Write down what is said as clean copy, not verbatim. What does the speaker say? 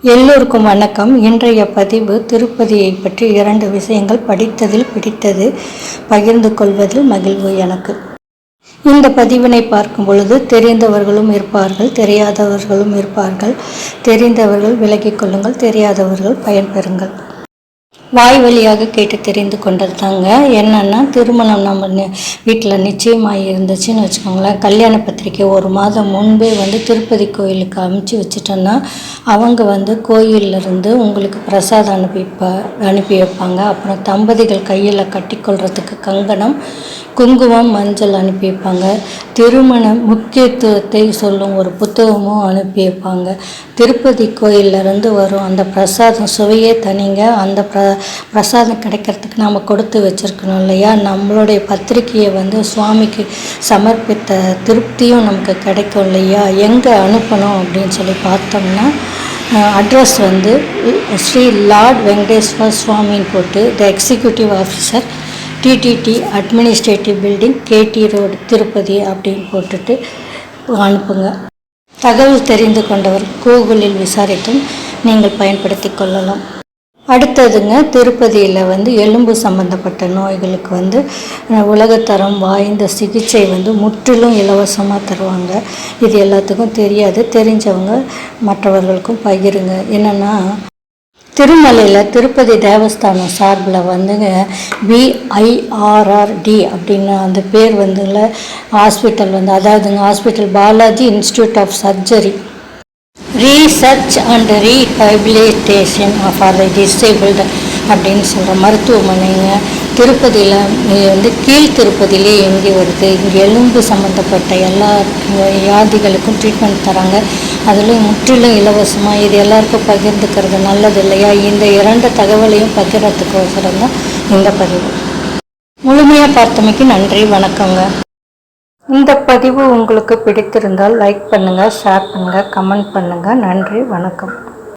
எல்லோருக்கும் வணக்கம். இன்றைய பதிவு திருப்பதியை பற்றி 2 விஷயங்கள் படித்ததில் பிடித்தது, பகிர்ந்து கொள்வதில் மகிழ்வு எனக்கு. இந்த பதிவினை பார்க்கும் பொழுது தெரிந்தவர்களும் இருப்பார்கள், தெரியாதவர்களும் இருப்பார்கள். தெரிந்தவர்கள் விலகிக் கொள்ளுங்கள், தெரியாதவர்கள் பயன்பெறுங்கள். வாய் வழியாக கேட்டு தெரிந்து கொண்டது தாங்க. என்னென்னா, திருமணம் நம்ம வீட்டில் நிச்சயமாக இருந்துச்சுன்னு வச்சுக்கோங்களேன், கல்யாண பத்திரிக்கை 1 மாதம் முன்பே திருப்பதி கோயிலுக்கு அனுப்பிச்சி வச்சுட்டோன்னா அவங்க கோயிலிருந்து உங்களுக்கு பிரசாதம் அனுப்பி வைப்பாங்க. அப்புறம் தம்பதிகள் கையில் கட்டிக்கொள்கிறதுக்கு கங்கணம், குங்குமம், மஞ்சள் அனுப்பி வைப்பாங்க. திருமண முக்கியத்துவத்தை சொல்லும் ஒரு புத்தகமும் அனுப்பி வைப்பாங்க. திருப்பதி கோயிலிருந்து வரும் அந்த பிரசாதம் சுவையே தனிங்க. அந்த பிரசாதம் கிடைக்கிறதுக்கு நாம் கொடுத்து வச்சுருக்கணும் இல்லையா? நம்மளுடைய பத்திரிக்கையை சுவாமிக்கு சமர்ப்பித்த திருப்தியும் நமக்கு கிடைக்கும் இல்லையா? எங்கே அனுப்பணும் அப்படின்னு சொல்லி பார்த்தோம்னா, அட்ரஸ் ஸ்ரீ லார்ட் வெங்கடேஸ்வர சுவாமின்னு போட்டு the executive officer, TTD administrative building, KD road, Tirupati அப்படின்னு போட்டுட்டு அனுப்புங்க. தகவல் தெரிந்து கொண்டவர் கூகுளில் விசாரித்தும் நீங்கள் பயன்படுத்தி கொள்ளலாம். அடுத்ததுங்க, திருப்பதியில் எலும்பு சம்பந்தப்பட்ட நோய்களுக்கு உலகத்தரம் வாய்ந்த சிகிச்சை முற்றிலும் இலவசமாக தருவாங்க. இது எல்லாத்துக்கும் தெரியாது, தெரிஞ்சவங்க மற்றவர்களுக்கும் பகிருங்க. என்னென்னா, திருமலையில் திருப்பதி தேவஸ்தானம் சார்பில் BIRRD அப்படின்னு அந்த பேர் ஹாஸ்பிட்டல் அதாவதுங்க hospital Balaji institute of surgery, research and rehabilitation for the disabled அப்படின்னு சொல்கிற மருத்துவமனைங்க திருப்பதியில் கீழ் திருப்பதியிலே எங்கே வருது. இங்கே எலும்பு சம்மந்தப்பட்ட எல்லா வியாதிகளுக்கும் ட்ரீட்மெண்ட் தராங்க. அதில் முற்றிலும் இலவசமாக. இது எல்லாருக்கும் பகிர்ந்துக்கிறது நல்லது இல்லையா? இந்த 2 தகவலையும் பகிர்றதுக்கோசரம் தான் இந்த பதிவு. முழுமையாக பார்த்தமைக்கு நன்றி, வணக்கங்க. இந்த பதிவு உங்களுக்கு பிடித்திருந்தால் லைக் பண்ணுங்கள், ஷேர் பண்ணுங்கள், கமெண்ட் பண்ணுங்கள். நன்றி, வணக்கம்.